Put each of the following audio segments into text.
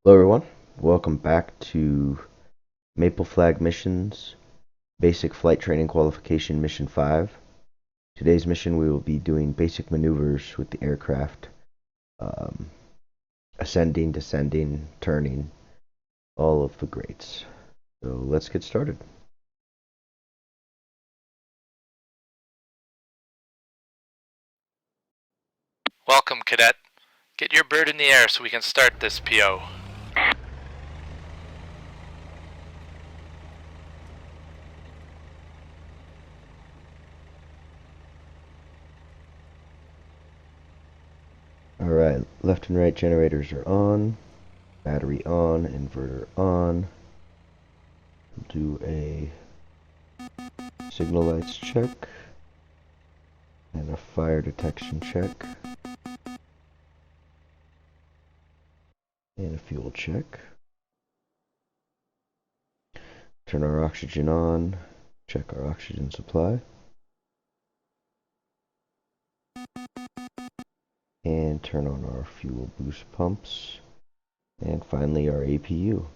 Hello everyone, welcome back to Maple Flag Missions, Basic Flight Training Qualification Mission 5. Today's mission we will be doing basic maneuvers with the aircraft, ascending, descending, turning, all of the greats. So let's get started. Welcome, Cadet. Get your bird in the air so we can start this PO. Alright, left and right generators are on, battery on, inverter on. We'll do a signal lights check and a fire detection check and a fuel check. Turn our oxygen on, check our oxygen supply, and turn on our fuel boost pumps, and finally our APU.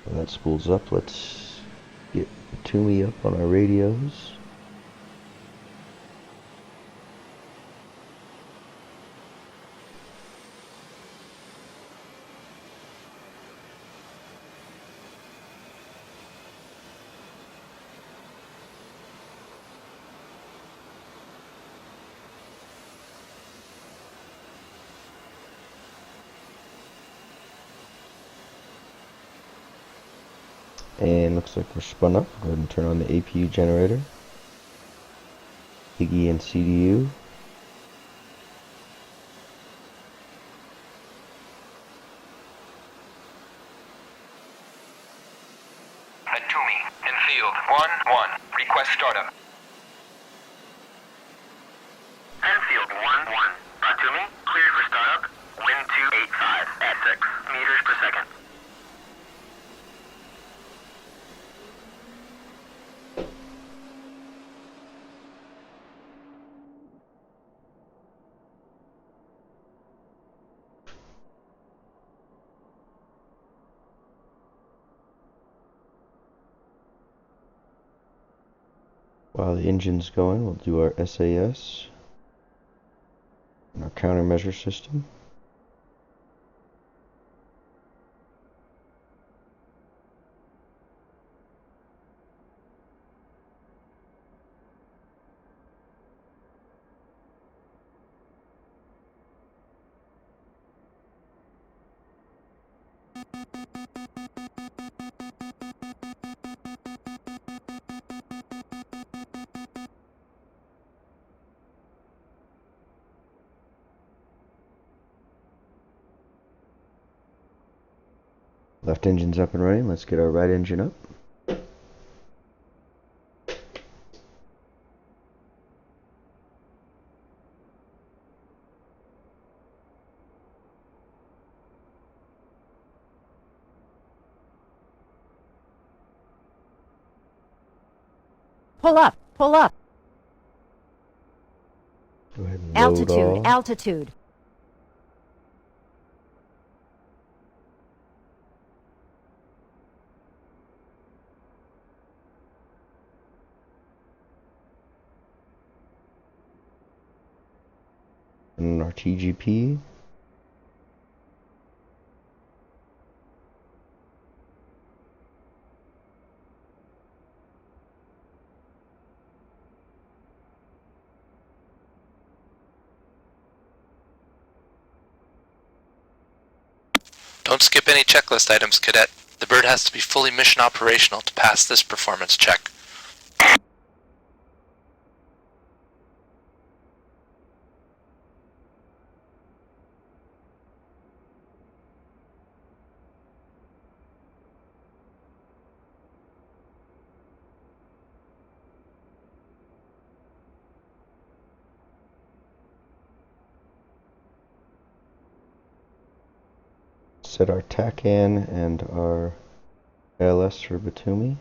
When that spools up, let's get Batumi up on our radios. And looks like we're spun up. Go ahead and turn on the APU generator. Piggy and CDU. Batumi, in field 1-1, request startup. Enfield 1-1, Batumi, cleared for startup, wind 285 at 6 meters per second. While the engine's going, we'll do our SAS and our countermeasure system. Left engine's up and running. Let's get our right engine up. Pull up, pull up. Go ahead and load Altitude, all. altitude. And our TGP. Don't skip any checklist items, Cadet. The bird has to be fully mission operational to pass this performance check. Set our TACAN and our ILS for Batumi.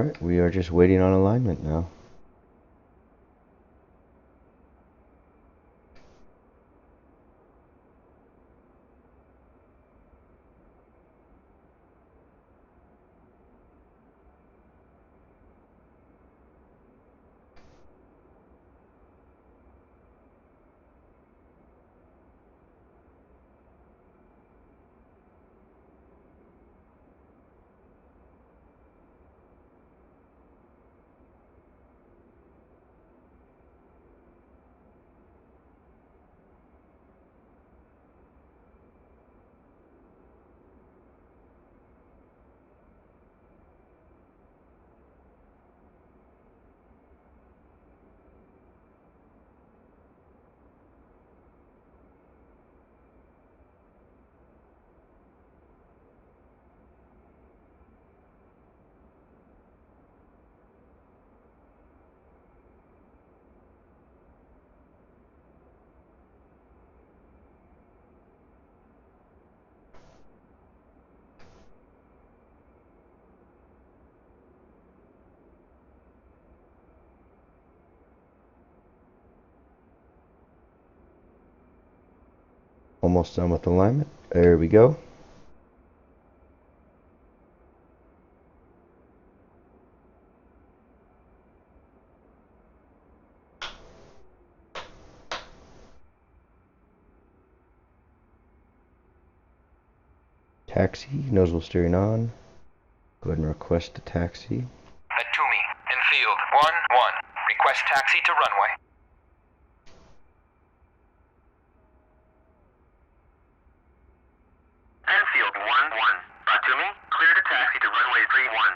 Alright, we are just waiting on alignment now. Almost done with alignment. There we go. Taxi, nozzle steering on. Go ahead and request a taxi. Atumi, infield 1-1. Request taxi to runway. Enfield 1-1. Atumi, clear to taxi to runway 31.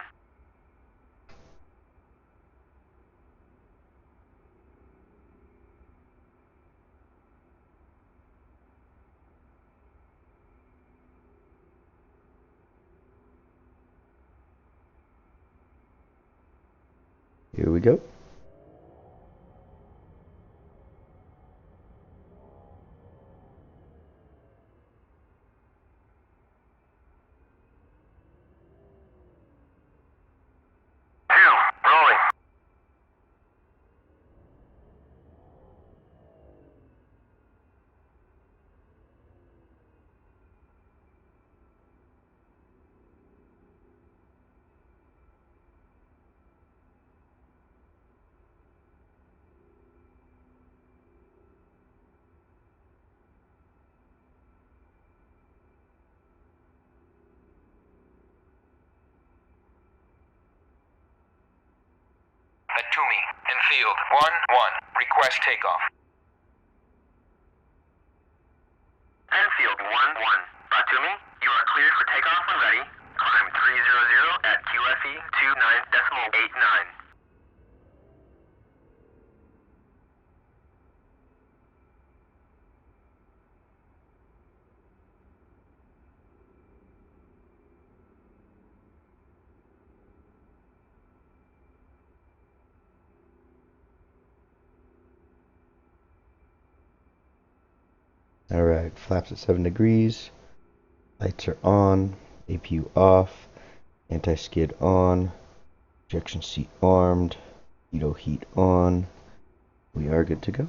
Here we go. Rolling. Atumi, infield 1-1. Request takeoff. Enfield 1-1. Atumi, you are cleared for takeoff when ready. Climb 300 at QFE 29.89. Alright, flaps at 7 degrees. Lights are on. APU off. Anti-skid on. Ejection seat armed. Heat heat on. We are good to go.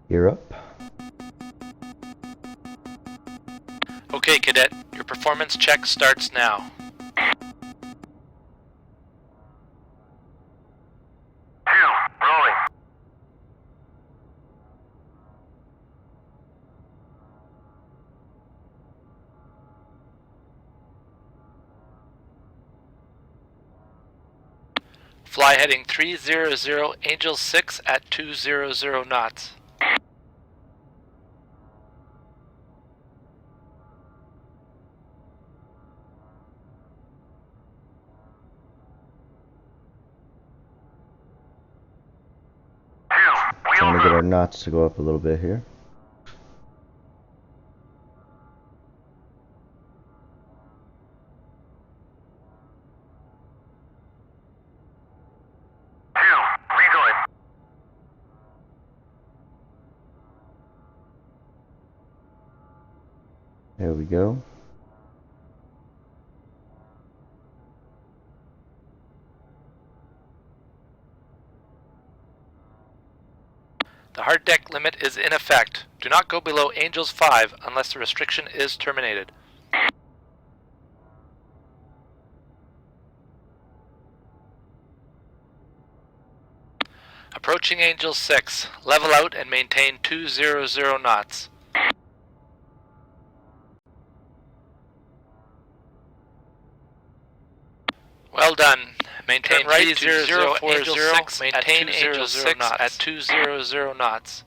You're up. Okay, Cadet, your performance check starts now. Rolling. Fly heading 300 Angel 6 at 200 knots. get our knots to go up a little bit here. There we go. The hard deck limit is in effect. Do not go below Angels 5 unless the restriction is terminated. Approaching Angels 6. Level out and maintain 200 knots. Well done. Maintain Turn right 3040, Angel 6 maintain at Angel 200 6 at 200 knots.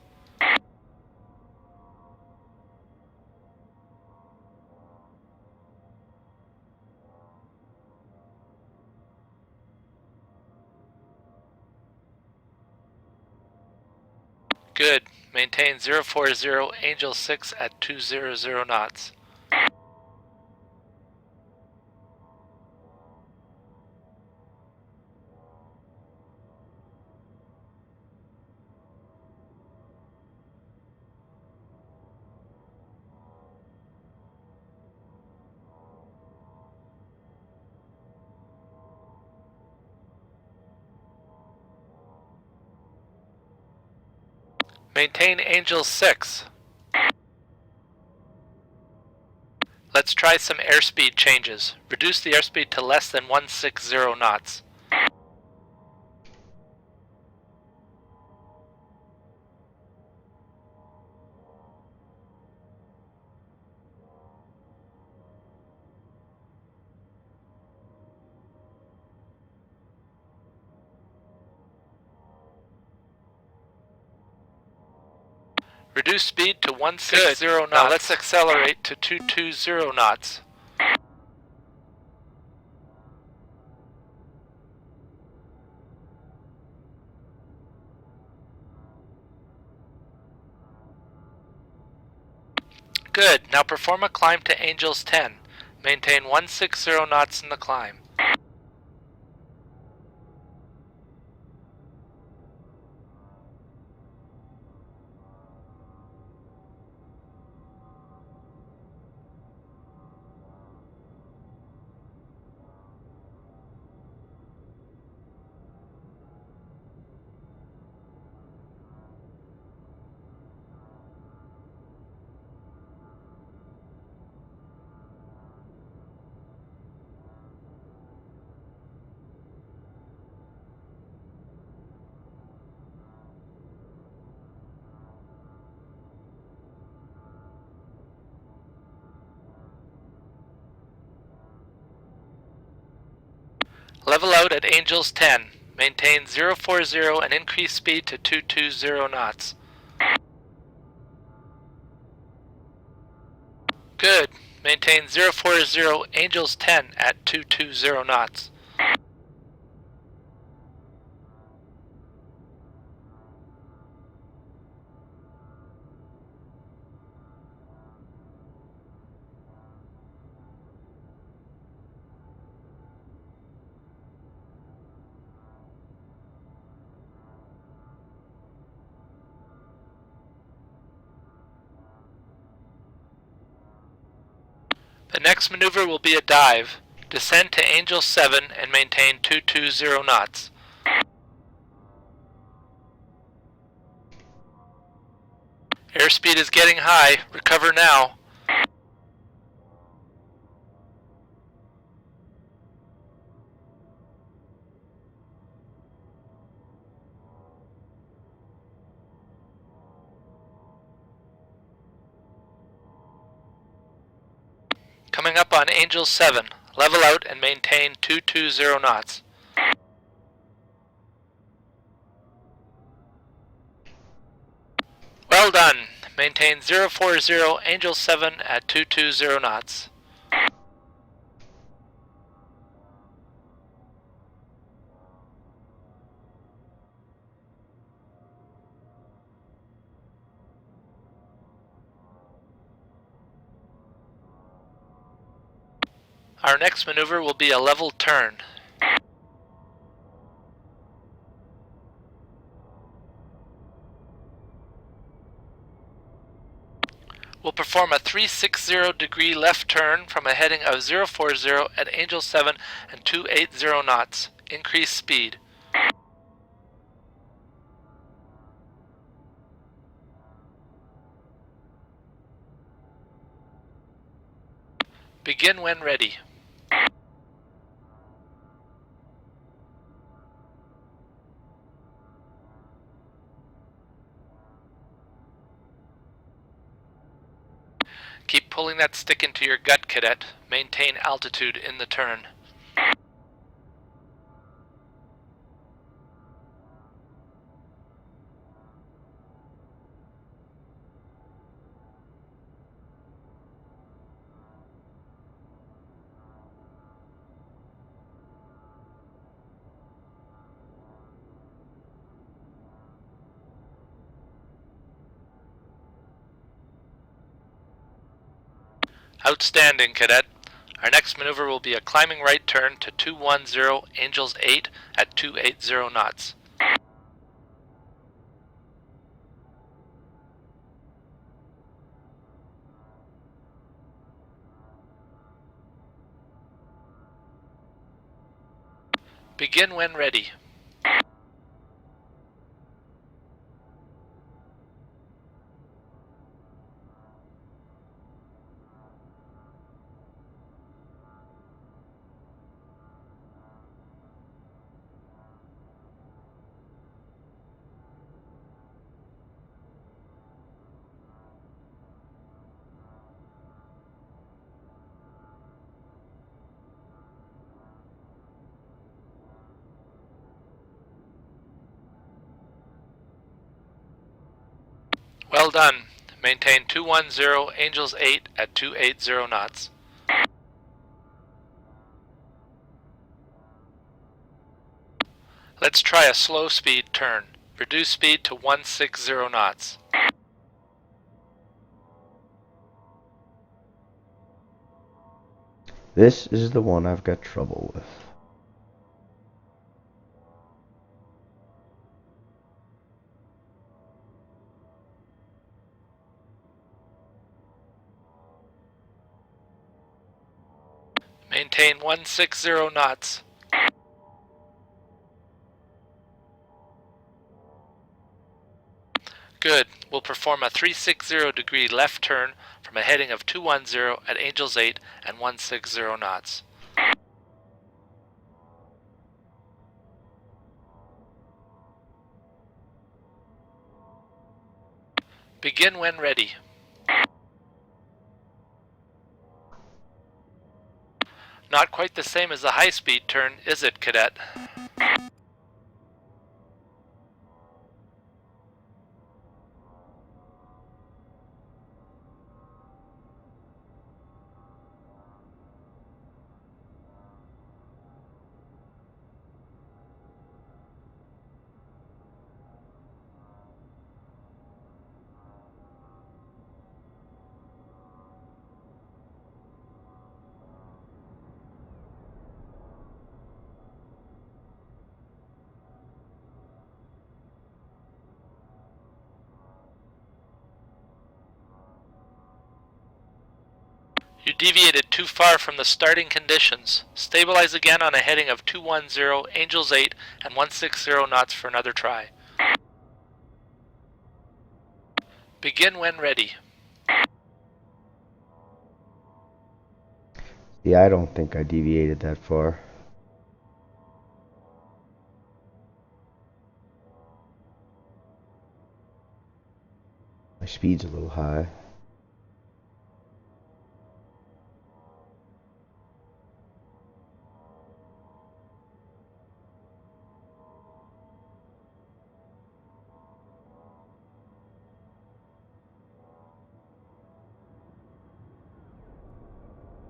Good. Maintain 040 Angel 6 at 200 knots. Maintain Angel 6. Let's try some airspeed changes. Reduce the airspeed to less than 160 knots. Reduce speed to 160 knots. Now let's accelerate to 220 knots. Good. Now perform a climb to Angels 10. Maintain 160 knots in the climb. Level out at Angels 10. Maintain 040 and increase speed to 220 knots. Good. Maintain 040 Angels 10 at 220 knots. The next maneuver will be a dive. Descend to Angel 7 and maintain 220 knots. Airspeed is getting high. Recover now. Coming up on Angel 7. Level out and maintain 220 knots. Well done. Maintain 040 Angel 7 at 220 knots. Our next maneuver will be a level turn. We'll perform a 360-degree left turn from a heading of 040 at Angel 7 and 280 knots. Increase speed. Begin when ready. Keep pulling that stick into your gut, cadet. Maintain altitude in the turn. Outstanding, cadet. Our next maneuver will be a climbing right turn to 210 Angels 8 at 280 knots. Begin when ready. Well done. Maintain 210 Angels 8 at 280 knots. Let's try a slow speed turn. Reduce speed to 160 knots. This is the one I've got trouble with. Maintain 160 knots. Good. We'll perform a 360-degree left turn from a heading of 210 at Angels 8 and 160 knots. Begin when ready. Not quite the same as the high-speed turn, is it, cadet? You deviated too far from the starting conditions. Stabilize again on a heading of 210 Angels 8 and 160 knots for another try. Begin when ready. Yeah, I don't think I deviated that far. My speed's a little high.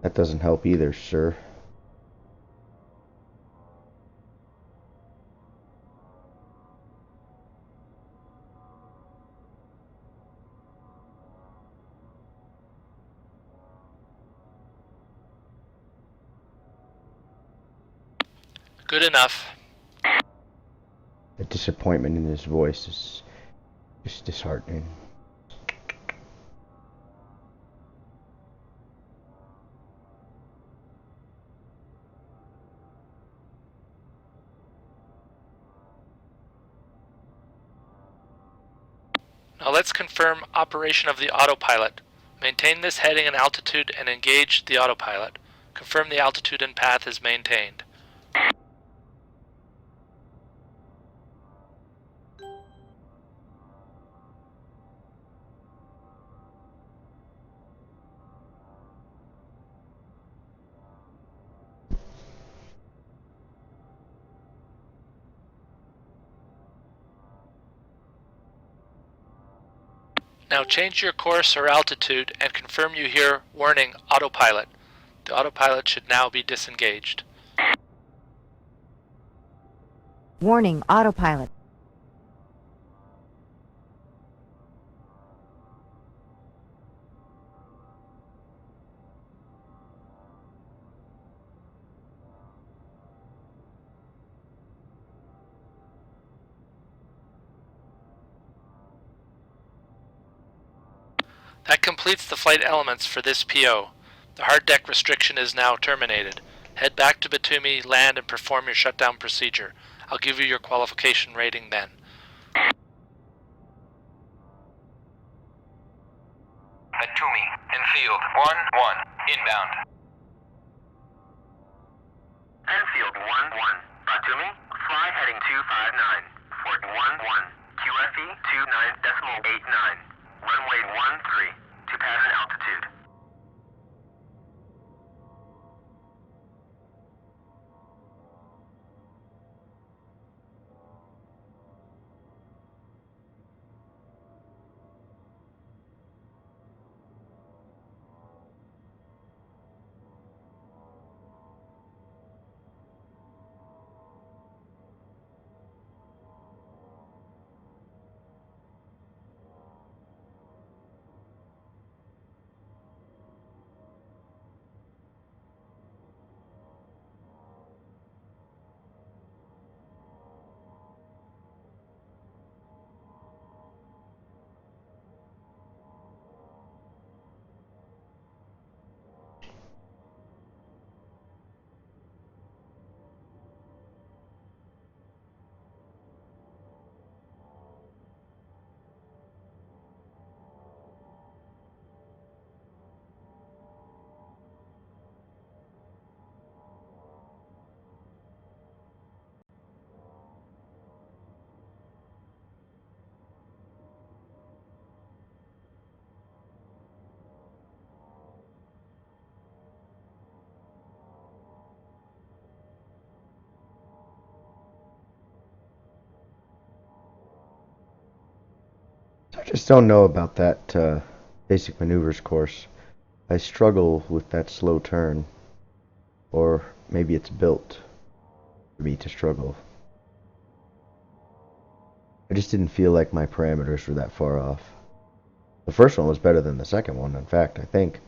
That doesn't help either, sir. Good enough. The disappointment in his voice is just disheartening. Now let's confirm operation of the autopilot. Maintain this heading and altitude and engage the autopilot. Confirm the altitude and path is maintained. Now change your course or altitude and confirm you hear warning autopilot. The autopilot should now be disengaged. Warning, autopilot. That completes the flight elements for this PO. The hard deck restriction is now terminated. Head back to Batumi, land, and perform your shutdown procedure. I'll give you your qualification rating then. Batumi, Enfield 1-1, inbound. Enfield 1-1, Batumi, fly heading 259, Fort 1-1, QFE 29.89, runway 13, to pattern altitude. I just don't know about that basic maneuvers course. I struggle with that slow turn. Or maybe it's built for me to struggle. I just didn't feel like my parameters were that far off. The first one was better than the second one, in fact, I think.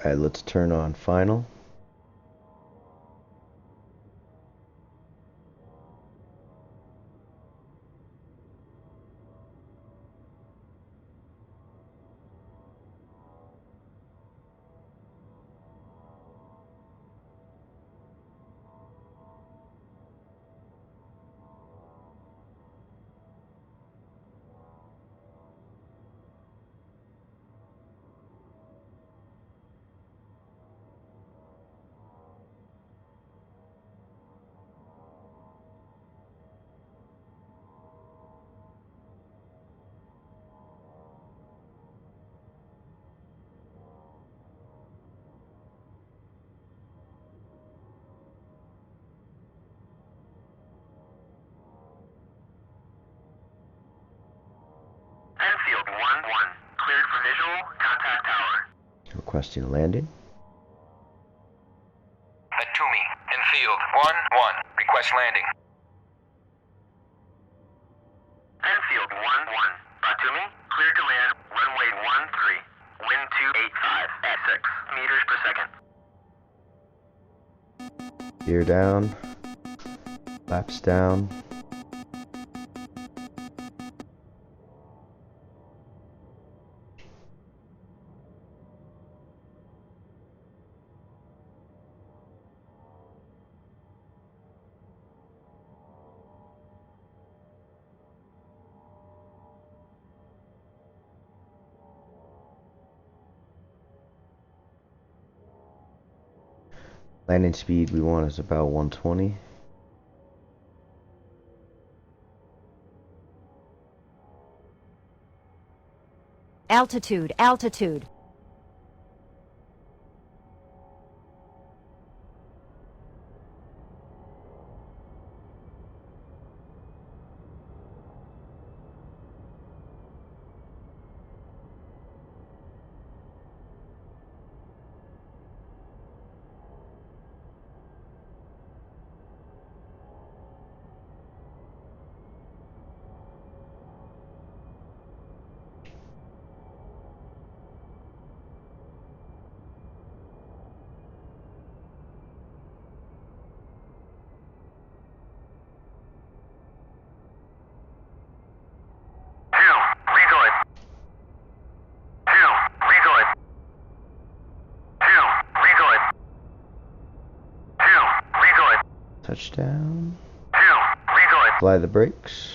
Alright, let's turn on final. Cleared for visual. Contact tower. Requesting a landing. Batumi, in field. 1-1. Request landing. Enfield 1-1. Batumi, cleared to land. Runway 13. Wind 285 at 6 meters per second. Gear down. Flaps down. Landing speed we want is about 120. Altitude, altitude. Touchdown. Apply the brakes.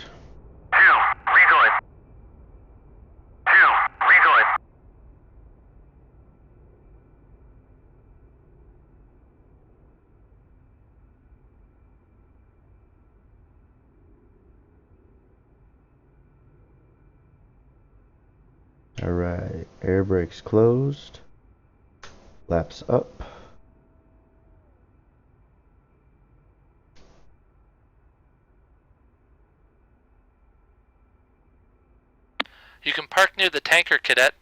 Alright, air brakes closed. Flaps up. You can park near the tanker, cadet.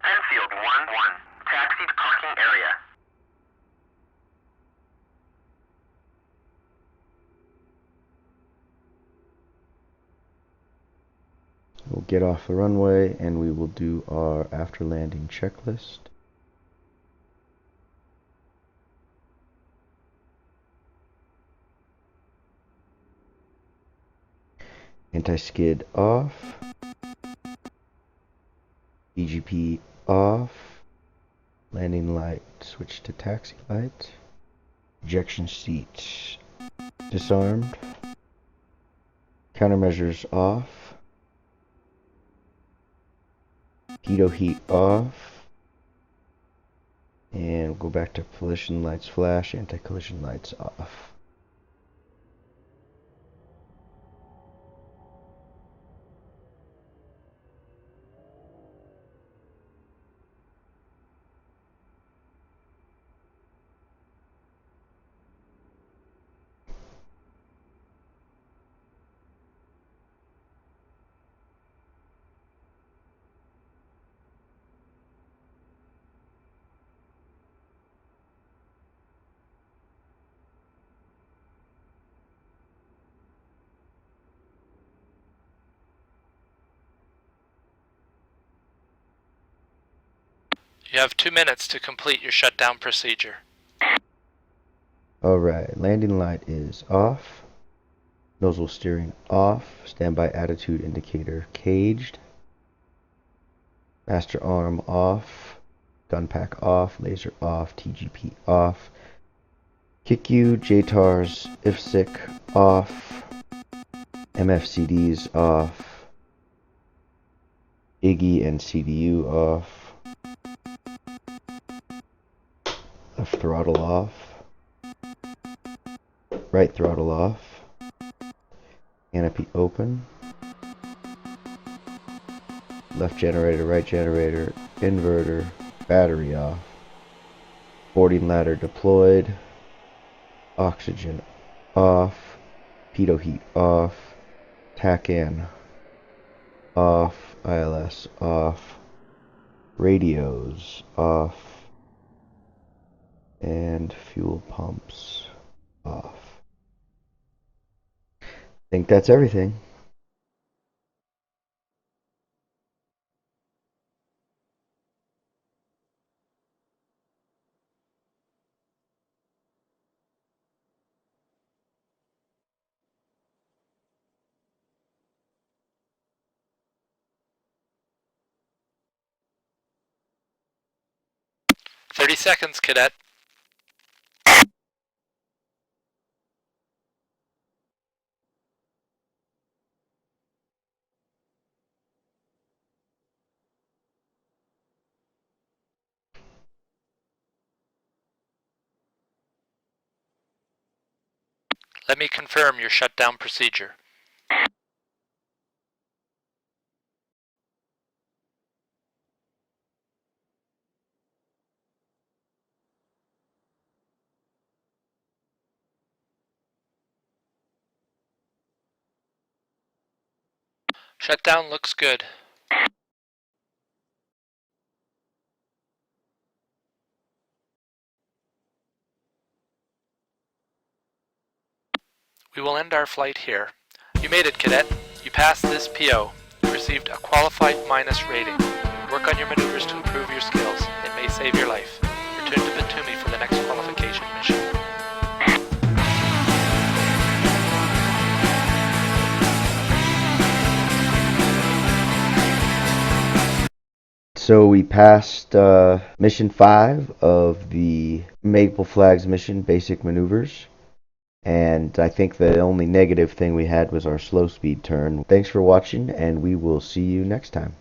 Enfield 1-1. Taxi to parking area. We'll get off the runway and we will do our after landing checklist. Anti-skid off. BGP off. Landing light switch to taxi light. Ejection seat disarmed. Countermeasures off. Pitot heat off. And we'll go back to collision lights flash, anti-collision lights off. You have 2 minutes to complete your shutdown procedure. Alright, landing light is off. Nozzle steering off. Standby attitude indicator caged. Master arm off. Gun pack off. Laser off. TGP off. KICU, JTARS, IFSIC off. MFCDs off. IGI and CDU off. Left throttle off. Right throttle off. Canopy open. Left generator, right generator, inverter, Battery off. Boarding ladder deployed. Oxygen off. Pitot heat off. TACAN off. ILS off. Radios off. And fuel pumps off. I think that's everything. "30 seconds, cadet." Let me confirm your shutdown procedure. Shutdown looks good. We will end our flight here. You made it, cadet. You passed this PO. You received a qualified minus rating. Work on your maneuvers to improve your skills. It may save your life. Return to Batumi for the next qualification mission. So we passed mission 5 of the Maple Flags mission, Basic Maneuvers. And I think the only negative thing we had was our slow speed turn. Thanks for watching, and we will see you next time.